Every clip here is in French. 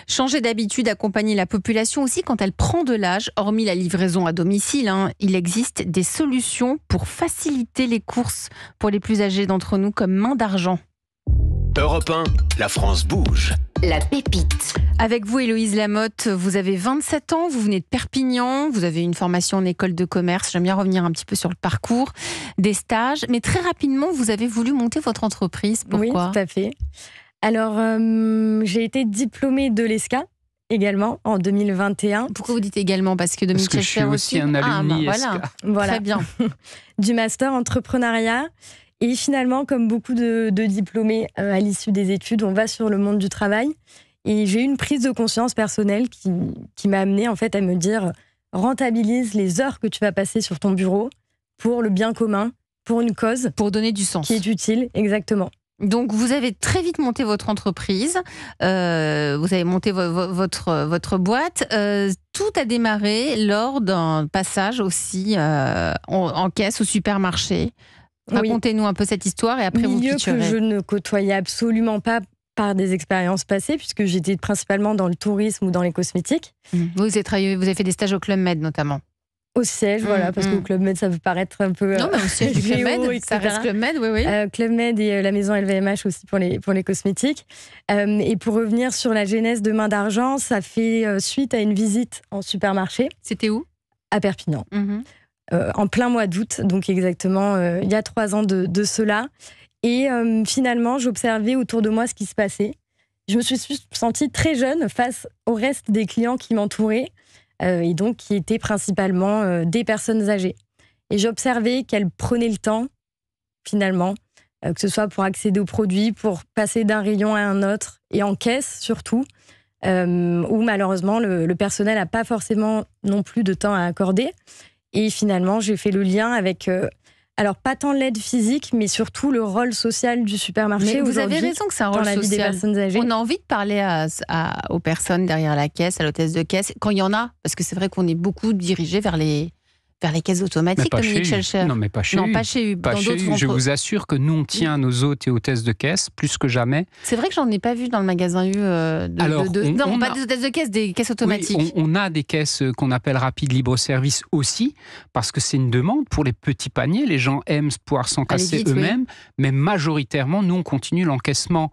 Changer d'habitude, accompagner la population aussi quand elle prend de l'âge. Hormis la livraison à domicile, il existe des solutions pour faciliter les courses pour les plus âgés d'entre nous, comme Main d'Argent. Europe 1, la France bouge. La pépite. Avec vous, Héloïse Lamotte, vous avez 27 ans, vous venez de Perpignan, vous avez une formation en école de commerce. J'aime bien revenir un petit peu sur le parcours, des stages, mais très rapidement, vous avez voulu monter votre entreprise. Pourquoi ? Oui, tout à fait. Alors, j'ai été diplômée de l'ESCA également en 2021. Pourquoi vous dites également ? Parce que Dominique Parce que je Schelcher suis aussi un alumni ESCA. Voilà. Très bien. Du master entrepreneuriat. Et finalement, comme beaucoup de diplômés à l'issue des études, on va sur le monde du travail. Et j'ai eu une prise de conscience personnelle qui m'a amenée en fait à me dire rentabilise les heures que tu vas passer sur ton bureau pour le bien commun, pour une cause. Pour donner du sens. Qui est utile, exactement. Donc, vous avez très vite monté votre entreprise, vous avez monté votre boîte. Tout a démarré lors d'un passage aussi en caisse au supermarché. Racontez-nous un peu cette histoire et après vous pitcherez. Milieu que je ne côtoyais absolument pas par des expériences passées, puisque j'étais principalement dans le tourisme ou dans les cosmétiques. Vous avez fait des stages au Club Med notamment. Au siège, voilà, parce qu'au Club Med, ça peut paraître un peu... Non, mais au siège du Club Med, ça reste Club Med, oui. Club Med et la maison LVMH aussi pour les cosmétiques. Et pour revenir sur la genèse de Main d'Argent, ça fait suite à une visite en supermarché. C'était où ? À Perpignan. En plein mois d'août, donc exactement il y a 3 ans de cela. Et finalement, j'observais autour de moi ce qui se passait. Je me suis sentie très jeune face au reste des clients qui m'entouraient, et donc qui étaient principalement des personnes âgées. Et j'observais qu'elles prenaient le temps, finalement, que ce soit pour accéder aux produits, pour passer d'un rayon à un autre, et en caisse surtout, où malheureusement le personnel n'a pas forcément non plus de temps à accorder. Et finalement, j'ai fait le lien avec, alors pas tant l'aide physique, mais surtout le rôle social du supermarché. Mais vous avez raison que c'est un rôle social. Dans la vie des personnes âgées. On a envie de parler aux personnes derrière la caisse, à l'hôtesse de caisse, quand il y en a. Parce que c'est vrai qu'on est beaucoup dirigés vers les caisses automatiques, Dominique Schelcher. Non, mais pas chez U. Pas chez U. Je vous assure que nous, on tient nos hôtes et hôtesses de caisse plus que jamais. C'est vrai que j'en ai pas vu dans le magasin U. Non, pas des hôtesses de caisse, des caisses automatiques. Oui, on a des caisses qu'on appelle rapides libre-service aussi, parce que c'est une demande pour les petits paniers. Les gens aiment pouvoir s'encasser eux-mêmes, mais majoritairement, nous, on continue l'encaissement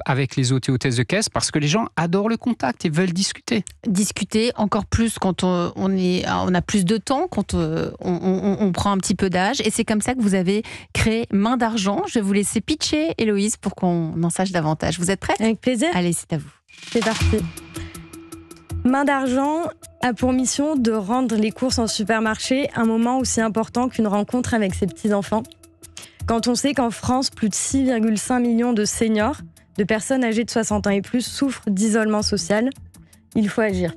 avec les hôtes et hôtesses de caisse parce que les gens adorent le contact et veulent discuter. Discuter encore plus quand on a plus de temps, quand on prend un petit peu d'âge. Et c'est comme ça que vous avez créé Main d'Argent. Je vais vous laisser pitcher, Héloïse, pour qu'on en sache davantage. Vous êtes prête ? Avec plaisir. Allez, c'est à vous. C'est parti. Main d'Argent a pour mission de rendre les courses en supermarché un moment aussi important qu'une rencontre avec ses petits-enfants. Quand on sait qu'en France, plus de 6,5 millions de seniors, de personnes âgées de 60 ans et plus, souffrent d'isolement social, il faut agir.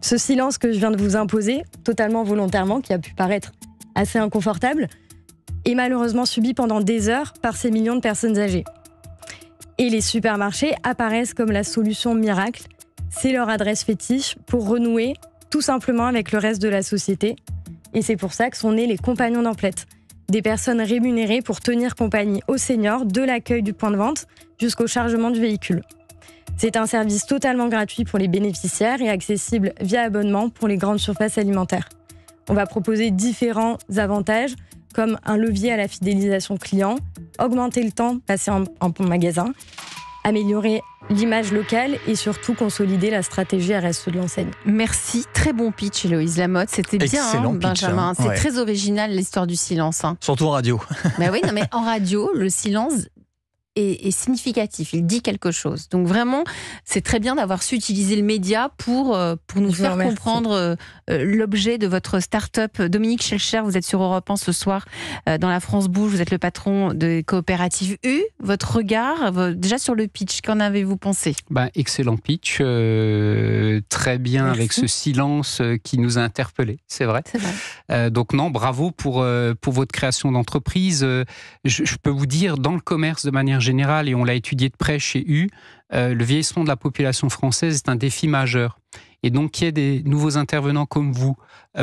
Ce silence que je viens de vous imposer, totalement volontairement, qui a pu paraître assez inconfortable, est malheureusement subi pendant des heures par ces millions de personnes âgées. Et les supermarchés apparaissent comme la solution miracle. C'est leur adresse fétiche pour renouer tout simplement avec le reste de la société. Et c'est pour ça que sont nés les compagnons d'emplettes. Des personnes rémunérées pour tenir compagnie aux seniors de l'accueil du point de vente jusqu'au chargement du véhicule. C'est un service totalement gratuit pour les bénéficiaires et accessible via abonnement pour les grandes surfaces alimentaires. On va proposer différents avantages comme un levier à la fidélisation client, augmenter le temps passé en magasin, améliorer l'image locale et surtout consolider la stratégie RSE de l'enseigne. Merci, très bon pitch Héloïse Lamotte, c'était bien Benjamin, c'est très original l'histoire du silence. Surtout en radio. Mais oui, non, mais en radio, le silence est significatif, il dit quelque chose. Donc vraiment, c'est très bien d'avoir su utiliser le média pour nous faire comprendre l'objet de votre start-up. Dominique Schelcher, vous êtes sur Europe 1 ce soir dans La France bouge, vous êtes le patron de Coopérative U. Votre regard, déjà sur le pitch, qu'en avez-vous pensé ? Excellent pitch, très bien. Merci. Avec ce silence qui nous a interpellés, c'est vrai. Donc non, bravo pour votre création d'entreprise. Je peux vous dire, dans le commerce de manière générale, et on l'a étudié de près chez U, le vieillissement de la population française est un défi majeur. Et donc, qu'il y ait des nouveaux intervenants comme vous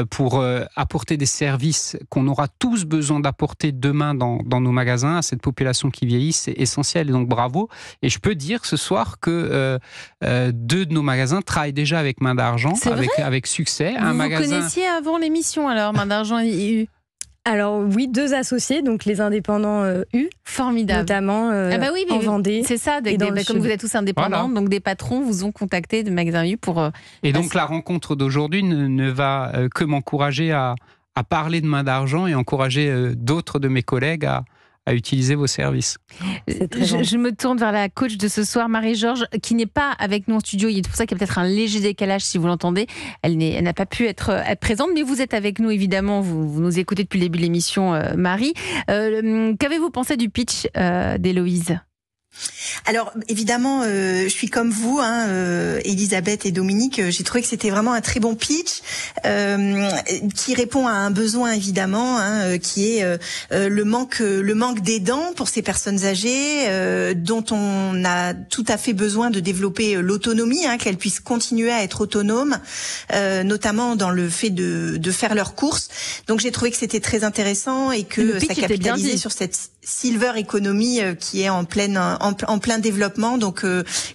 pour apporter des services qu'on aura tous besoin d'apporter demain dans nos magasins à cette population qui vieillit, c'est essentiel. Et donc, bravo. Et je peux dire ce soir que 2 de nos magasins travaillent déjà avec Main d'Argent, avec succès. Vous connaissiez avant l'émission, alors, Main d'Argent et U? Alors oui, 2 associés, donc les indépendants U. Formidable. Notamment en Vendée. C'est ça, comme vous êtes tous indépendants, donc des patrons vous ont contacté de magasins U pour... Et donc la rencontre d'aujourd'hui ne va que m'encourager à parler de Main d'Argent et encourager d'autres de mes collègues à utiliser vos services. Je me tourne vers la coach de ce soir, Marie-Georges, qui n'est pas avec nous en studio. Il est pour ça qu'il y a peut-être un léger décalage si vous l'entendez. Elle n'a pas pu être présente, mais vous êtes avec nous évidemment. Vous nous écoutez depuis le début de l'émission, Marie. Qu'avez-vous pensé du pitch d'Héloïse ? Alors évidemment, je suis comme vous, Elisabeth et Dominique. J'ai trouvé que c'était vraiment un très bon pitch qui répond à un besoin évidemment, qui est le manque d'aidants pour ces personnes âgées, dont on a tout à fait besoin de développer l'autonomie, qu'elles puissent continuer à être autonomes, notamment dans le fait de faire leurs courses. Donc j'ai trouvé que c'était très intéressant et que ça capitalisait sur cette silver economy qui est en plein développement. Donc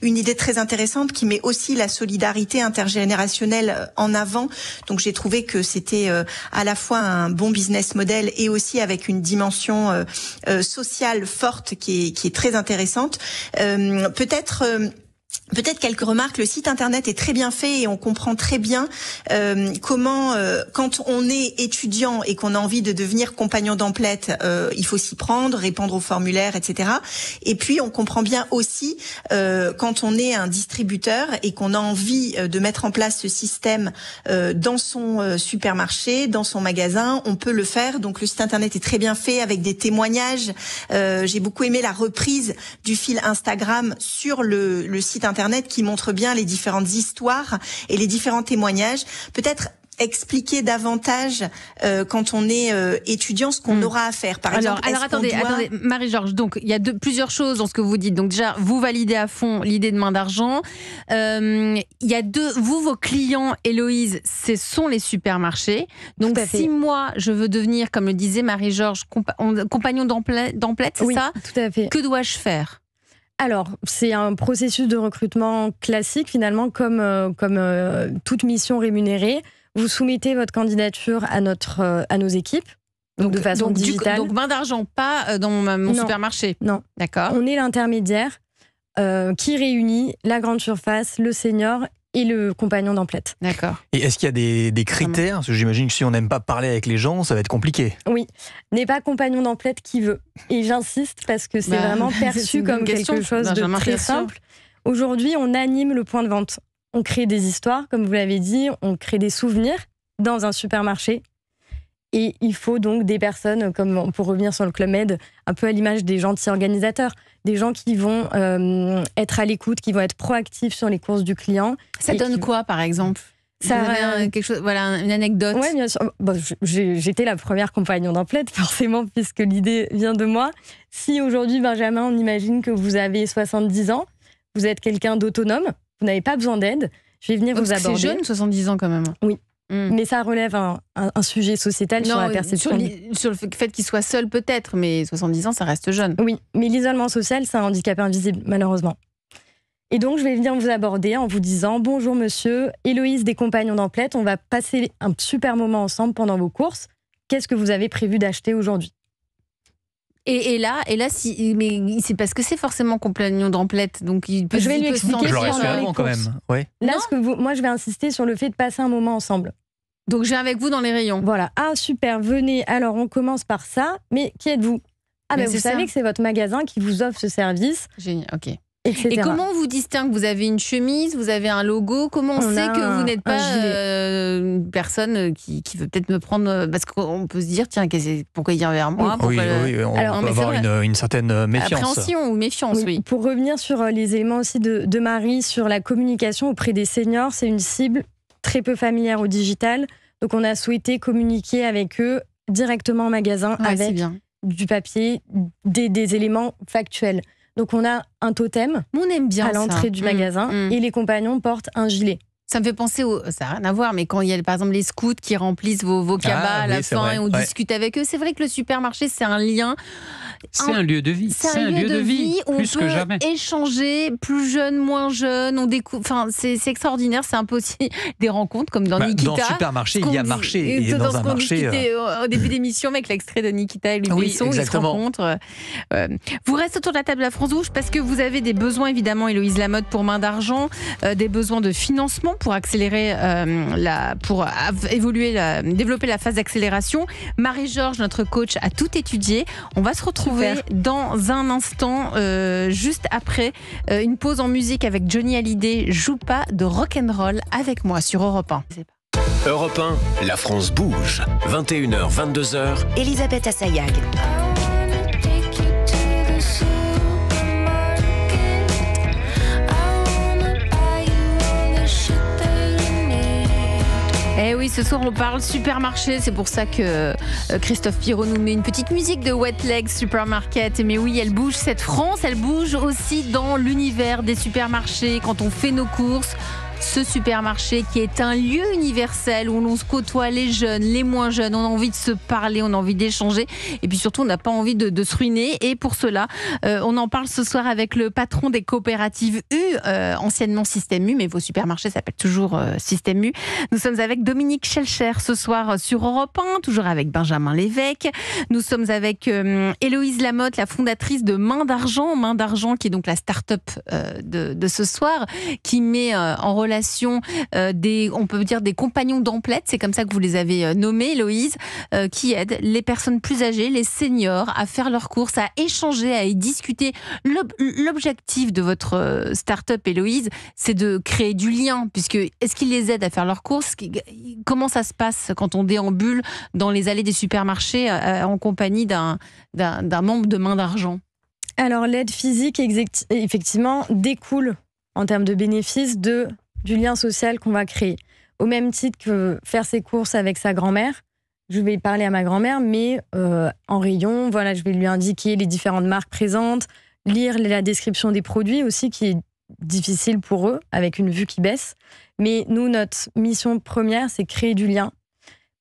une idée très intéressante qui met aussi la solidarité intergénérationnelle en avant. Donc j'ai trouvé que c'était à la fois un bon business model et aussi avec une dimension sociale forte qui est très intéressante. Peut-être quelques remarques. Le site internet est très bien fait et on comprend très bien comment, quand on est étudiant et qu'on a envie de devenir compagnon d'emplette, il faut s'y prendre, répondre aux formulaires, etc. Et puis on comprend bien aussi quand on est un distributeur et qu'on a envie de mettre en place ce système dans son supermarché, dans son magasin, on peut le faire. Donc le site internet est très bien fait avec des témoignages. J'ai beaucoup aimé la reprise du fil Instagram sur le site internet qui montre bien les différentes histoires et les différents témoignages. Peut-être expliquer davantage quand on est étudiant ce qu'on aura à faire. Par exemple, attendez, Marie-Georges. Donc il y a plusieurs choses dans ce que vous dites. Donc déjà, vous validez à fond l'idée de Main d'Argent. Il y a vos clients, Héloïse, ce sont les supermarchés. Donc si moi je veux devenir, comme le disait Marie-Georges, compagnon d'emplette, c'est ça ? Tout à fait. Que dois-je faire ? Alors, c'est un processus de recrutement classique, finalement, comme toute mission rémunérée. Vous soumettez votre candidature à nos équipes, donc de façon digitale. Donc, Main d'Argent, pas dans mon supermarché. Non. D'accord. On est l'intermédiaire qui réunit la grande surface, le senior et le compagnon d'emplette. D'accord. Et est-ce qu'il y a des critères ? Parce que j'imagine que si on n'aime pas parler avec les gens, ça va être compliqué. Oui, n'est pas compagnon d'emplette qui veut. Et j'insiste parce que c'est vraiment perçu comme quelque chose de très simple. Aujourd'hui, on anime le point de vente. On crée des histoires, comme vous l'avez dit, on crée des souvenirs dans un supermarché. Et il faut donc des personnes, comme pour revenir sur le Club Med, un peu à l'image des gentils organisateurs, des gens qui vont être à l'écoute, qui vont être proactifs sur les courses du client. Ça donne quoi, par exemple ? Ça quelque chose, une anecdote. Oui, bien sûr. Bon, j'étais la première compagnon d'emplette, forcément, puisque l'idée vient de moi. Si aujourd'hui, Benjamin, on imagine que vous avez 70 ans, vous êtes quelqu'un d'autonome, vous n'avez pas besoin d'aide, je vais venir vous aborder. C'est jeune, 70 ans quand même. Oui. Mais ça relève un sujet sociétal sur la perception. Sur le fait qu'il soit seul peut-être, mais 70 ans, ça reste jeune. Oui, mais l'isolement social, c'est un handicap invisible, malheureusement. Et donc, je vais venir vous aborder en vous disant « Bonjour monsieur, Héloïse des compagnons d'emplette, on va passer un super moment ensemble pendant vos courses. Qu'est-ce que vous avez prévu d'acheter aujourd'hui ?» Et là, mais c'est parce que c'est forcément compagnon d'emplette, donc je vais lui expliquer. Je l'aurais su avant quand même. Ouais. Là, moi, je vais insister sur le fait de passer un moment ensemble. Donc, je viens avec vous dans les rayons. Voilà. Ah, super, venez. Alors, on commence par ça. Mais qui êtes-vous ? Ah, ben vous savez que c'est votre magasin qui vous offre ce service. Génial, ok. Etc. Et comment on vous distingue ? Vous avez une chemise, vous avez un logo. Comment on sait que vous n'êtes pas une personne qui veut peut-être me prendre... Parce qu'on peut se dire, tiens, pourquoi il vient vers moi ? Oui, on peut avoir une certaine méfiance. Appréhension ou méfiance, oui. Pour revenir sur les éléments aussi de Marie, sur la communication auprès des seniors, c'est une cible très peu familière au digital. Donc, on a souhaité communiquer avec eux directement en magasin avec du papier, des éléments factuels. Donc, on a un totem on aime bien à l'entrée du magasin et les compagnons portent un gilet. Ça me fait penser ça n'a rien à voir, mais quand il y a par exemple les scouts qui remplissent vos cabas à la fin et on discute avec eux, c'est vrai que le supermarché, c'est un lien. C'est un lieu de vie. C'est un lieu de vie où plus on peut que jamais. échanger, plus jeune, moins jeune. On découvre. Enfin, c'est extraordinaire. C'est un peu aussi des rencontres comme dans Nikita. Dans le supermarché, il y a marché. Et dans un marché. Au début d'émission avec l'extrait de Nikita et Louis Besson, ils se rencontrent. Vous restez autour de la table de la France Rouge parce que vous avez des besoins évidemment, Héloïse Lamotte, pour Main d'Argent, des besoins de financement pour accélérer, pour développer la phase d'accélération. Marie-Georges, notre coach, a tout étudié. On va se retrouver dans un instant, juste après une pause en musique avec Johnny Hallyday. Joue pas de rock'n'roll avec moi sur Europe 1. Europe 1, la France bouge. 21h, 22h. Elisabeth Assayag. Eh oui, ce soir on parle supermarché, c'est pour ça que Christophe Pirot nous met une petite musique de Wet Legs Supermarket. Mais oui, elle bouge cette France, elle bouge aussi dans l'univers des supermarchés quand on fait nos courses. Ce supermarché qui est un lieu universel où l'on se côtoie, les jeunes, les moins jeunes, on a envie de se parler, on a envie d'échanger et puis surtout on n'a pas envie de se ruiner. Et pour cela, on en parle ce soir avec le patron des coopératives U, anciennement Système U, mais vos supermarchés s'appellent toujours Système U. Nous sommes avec Dominique Schelcher ce soir sur Europe 1, toujours avec Benjamin Lévesque. Nous sommes avec Héloïse Lamotte, la fondatrice de Main d'Argent. Main d'Argent qui est donc la start-up de ce soir, qui met en relation on peut dire des compagnons d'emplettes, c'est comme ça que vous les avez nommés, Héloïse, qui aident les personnes plus âgées, les seniors, à faire leurs courses, à échanger, à y discuter. L'objectif de votre start-up, Héloïse, c'est de créer du lien, puisque est-ce qu'ils les aident à faire leurs courses? Comment ça se passe quand on déambule dans les allées des supermarchés en compagnie d'un membre de Main d'Argent? Alors l'aide physique, effectivement, découle en termes de bénéfices du lien social qu'on va créer. Au même titre que faire ses courses avec sa grand-mère, je vais parler à ma grand-mère, mais en rayon, voilà, je vais lui indiquer les différentes marques présentes, lire la description des produits aussi, qui est difficile pour eux, avec une vue qui baisse. Mais nous, notre mission première, c'est créer du lien.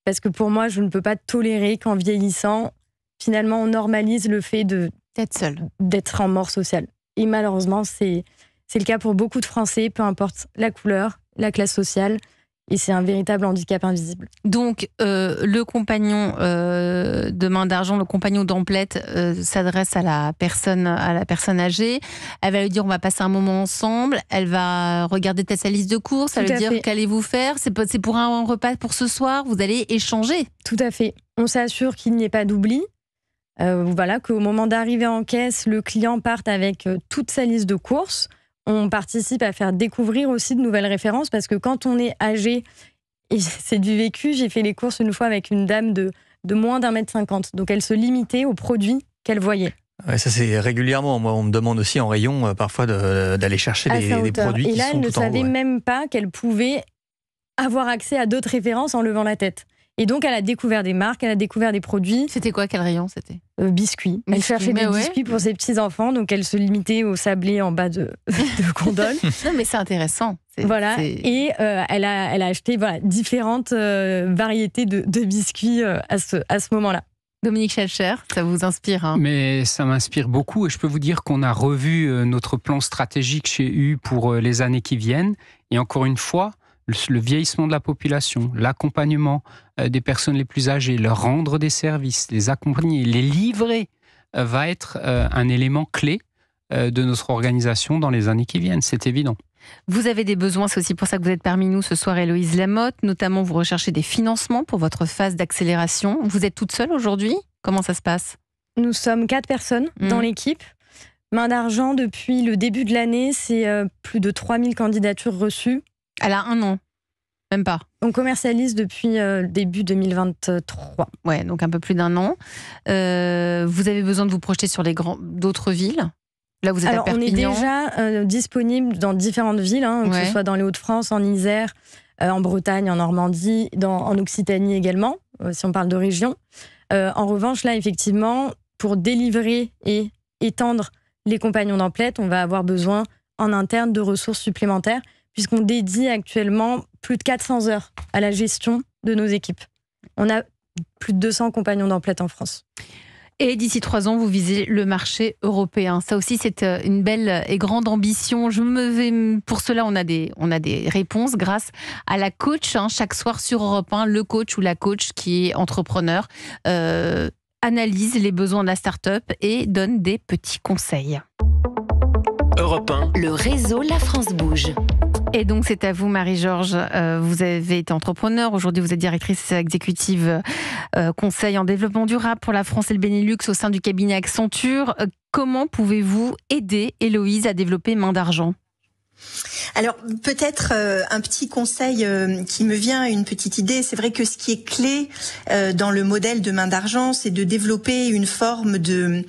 Parce que pour moi, je ne peux pas tolérer qu'en vieillissant, finalement, on normalise le fait d'être seul, d'être en mort sociale. Et malheureusement, c'est le cas pour beaucoup de Français, peu importe la couleur, la classe sociale, et c'est un véritable handicap invisible. Donc, le compagnon de Main d'Argent, le compagnon d'emplette, s'adresse à la personne âgée. Elle va lui dire, on va passer un moment ensemble. Elle va regarder sa liste de courses. Elle va lui dire, qu'allez-vous faire? C'est pour un repas pour ce soir. Vous allez échanger. Tout à fait. On s'assure qu'il n'y ait pas d'oubli. Voilà, qu'au moment d'arriver en caisse, le client parte avec toute sa liste de courses. On participe à faire découvrir aussi de nouvelles références parce que quand on est âgé, et c'est du vécu, j'ai fait les courses une fois avec une dame de moins d'1,50 m. Donc elle se limitait aux produits qu'elle voyait. Ouais, ça c'est régulièrement. Moi, on me demande aussi en rayon parfois d'aller chercher des produits qui sont tout en haut. Et là, elle ne savait même pas qu'elle pouvait avoir accès à d'autres références en levant la tête. Et donc, elle a découvert des marques, elle a découvert des produits. C'était quoi? Quel rayon c'était? Biscuits. Elle cherchait des biscuits pour ses petits-enfants, donc elle se limitait au sablé en bas de gondole. Non, mais c'est intéressant. Voilà. Et elle a acheté différentes variétés de biscuits à ce moment-là. Dominique Schelcher, ça vous inspire hein? Mais ça m'inspire beaucoup et je peux vous dire qu'on a revu notre plan stratégique chez U pour les années qui viennent. Et encore une fois, le vieillissement de la population, l'accompagnement des personnes les plus âgées, leur rendre des services, les accompagner, les livrer, va être un élément clé de notre organisation dans les années qui viennent, c'est évident. Vous avez des besoins, c'est aussi pour ça que vous êtes parmi nous ce soir, Héloïse Lamotte. Notamment, vous recherchez des financements pour votre phase d'accélération. Vous êtes toute seule aujourd'hui? Comment ça se passe? Nous sommes 4 personnes dans l'équipe. Main d'Argent, depuis le début de l'année, c'est plus de 3000 candidatures reçues. Elle a 1 an, même pas. On commercialise depuis début 2023. Ouais, donc un peu plus d'1 an. Vous avez besoin de vous projeter sur d'autres villes? Là, vous êtes à Perpignan. On est déjà disponible dans différentes villes, que ce soit dans les Hauts-de-France, en Isère, en Bretagne, en Normandie, en Occitanie également, si on parle de région. En revanche, là, effectivement, pour délivrer et étendre les compagnons d'emplettes, on va avoir besoin en interne de ressources supplémentaires, puisqu'on dédie actuellement plus de 400 heures à la gestion de nos équipes. On a plus de 200 compagnons d'emplettes en France. Et d'ici 3 ans, vous visez le marché européen. Ça aussi, c'est une belle et grande ambition. Pour cela, on a des réponses grâce à la coach. Chaque soir sur Europe 1, le coach ou la coach qui est entrepreneur analyse les besoins de la start-up et donne des petits conseils. Europe 1. Le réseau La France Bouge. Et donc, c'est à vous, Marie-Georges. Vous avez été entrepreneur. Aujourd'hui, vous êtes directrice exécutive conseil en développement durable pour la France et le Benelux au sein du cabinet Accenture. Comment pouvez-vous aider Héloïse à développer Main d'Argent ? Alors peut-être un petit conseil qui me vient, une petite idée. C'est vrai que ce qui est clé dans le modèle de Main d'Argent, c'est de développer une forme de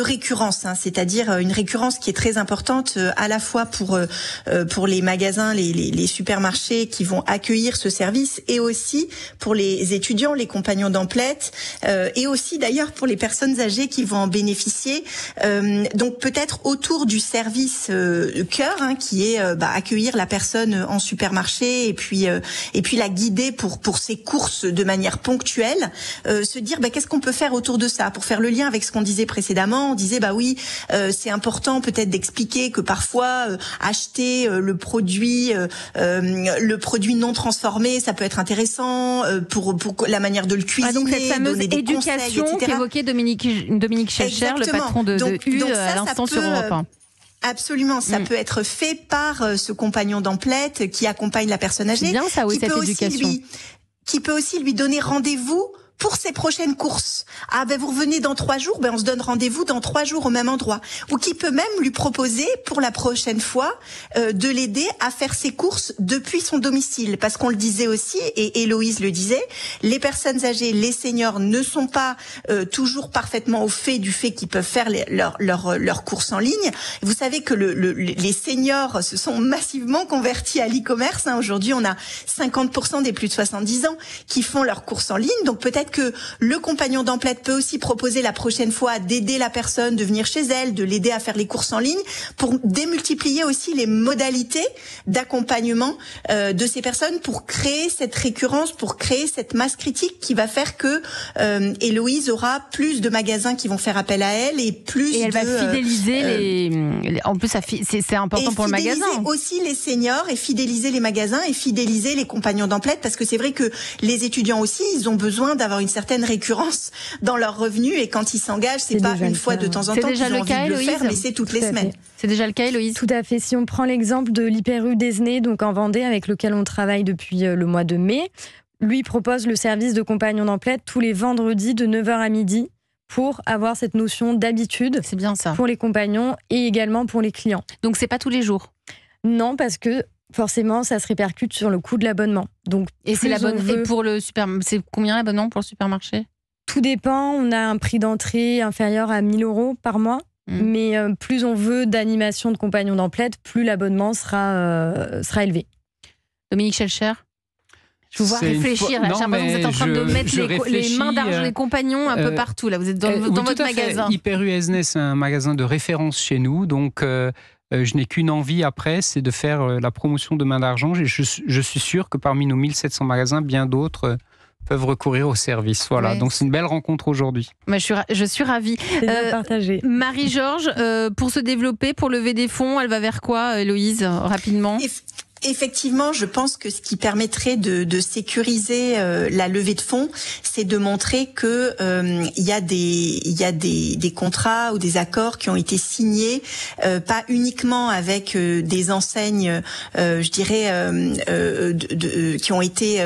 récurrence, c'est-à-dire une récurrence qui est très importante à la fois pour les magasins, les supermarchés qui vont accueillir ce service, et aussi pour les étudiants, les compagnons d'emplettes, et aussi d'ailleurs pour les personnes âgées qui vont en bénéficier. Donc peut-être autour du service cœur, qui est accueillir la personne en supermarché et puis la guider pour ses courses de manière ponctuelle, se dire qu'est-ce qu'on peut faire autour de ça pour faire le lien avec ce qu'on disait précédemment. On disait c'est important peut-être d'expliquer que parfois acheter le produit non transformé, ça peut être intéressant pour la manière de le cuisiner, donc cette fameuse donner des éducation conseils, etc. qu'évoquait Dominique Schelcher, le patron de U à l'instant sur Europe 1. Absolument, ça peut être fait par ce compagnon d'emplettes qui accompagne la personne âgée. C'est bien ça, oui, cette éducation. Qui peut aussi lui donner rendez-vous pour ses prochaines courses. Vous revenez dans 3 jours, on se donne rendez-vous dans 3 jours au même endroit. Ou qui peut même lui proposer pour la prochaine fois de l'aider à faire ses courses depuis son domicile. Parce qu'on le disait aussi, et Héloïse le disait, les personnes âgées, les seniors ne sont pas toujours parfaitement au fait du fait qu'ils peuvent faire leurs courses en ligne. Vous savez que les seniors se sont massivement convertis à l'e-commerce. Aujourd'hui, on a 50% des plus de 70 ans qui font leurs courses en ligne. Donc peut-être que le compagnon d'emplettes peut aussi proposer la prochaine fois d'aider la personne, de venir chez elle, de l'aider à faire les courses en ligne, pour démultiplier aussi les modalités d'accompagnement de ces personnes, pour créer cette récurrence, pour créer cette masse critique qui va faire que Héloïse aura plus de magasins qui vont faire appel à elle et elle va fidéliser en plus c'est important pour le magasin. Fidéliser aussi les seniors et fidéliser les magasins et fidéliser les compagnons d'emplettes, parce que c'est vrai que les étudiants aussi, ils ont besoin d'avoir une certaine récurrence dans leurs revenus, et quand ils s'engagent, c'est pas une fois de temps en temps qu'ils ont envie de le faire, mais c'est toutes les semaines. C'est déjà le cas, Héloïse ? Tout à fait. Si on prend l'exemple de l'Hyper-U d'Esnay, donc en Vendée, avec lequel on travaille depuis le mois de mai, lui propose le service de compagnon d'emplettes tous les vendredis de 9h à midi pour avoir cette notion d'habitude. C'est bien ça. Pour les compagnons et également pour les clients. Donc c'est pas tous les jours ? Non, parce que forcément, ça se répercute sur le coût de l'abonnement. Donc, et pour le c'est combien l'abonnement pour le supermarché ? Tout dépend. On a un prix d'entrée inférieur à 1 000 € par mois. Mais plus on veut d'animation de compagnons d'emplettes, plus l'abonnement sera élevé. Dominique Schelcher ? Je vous vois réfléchir. J'ai l'impression que vous êtes en train de mettre les mains d'argent, les compagnons un peu partout. Là, vous êtes dans votre magasin. Hyper-U Esnay, c'est un magasin de référence chez nous. Donc, je n'ai qu'une envie après, c'est de faire la promotion de Main d'Argent. Je suis sûr que parmi nos 1700 magasins, bien d'autres peuvent recourir au service. Voilà, ouais. Donc c'est une belle rencontre aujourd'hui. Je suis ravie. Partagé. Marie-Georges, pour se développer, pour lever des fonds, elle va vers quoi, Héloïse, rapidement ? Effectivement, je pense que ce qui permettrait de sécuriser la levée de fonds, c'est de montrer que il y a des contrats ou des accords qui ont été signés, pas uniquement avec des enseignes, je dirais, qui ont été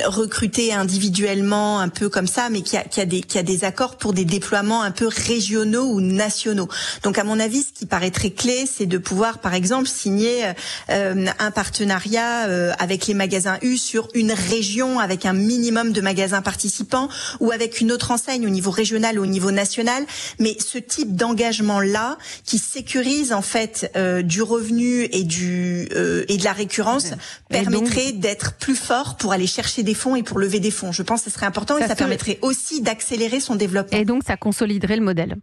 recrutées individuellement, un peu comme ça, mais qui a des accords pour des déploiements un peu régionaux ou nationaux. Donc, à mon avis, ce qui paraît très clé, c'est de pouvoir, par exemple, signer un partenariat avec les magasins U sur une région avec un minimum de magasins participants, ou avec une autre enseigne au niveau régional ou au niveau national. Mais ce type d'engagement-là, qui sécurise en fait du revenu et de la récurrence, permettrait d'être plus fort pour aller chercher des fonds et pour lever des fonds. Je pense que ce serait important, et ça permettrait aussi d'accélérer son développement. Et donc ça consoliderait le modèle.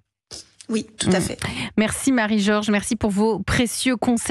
Oui, tout à fait. Merci Marie-Georges, merci pour vos précieux conseils.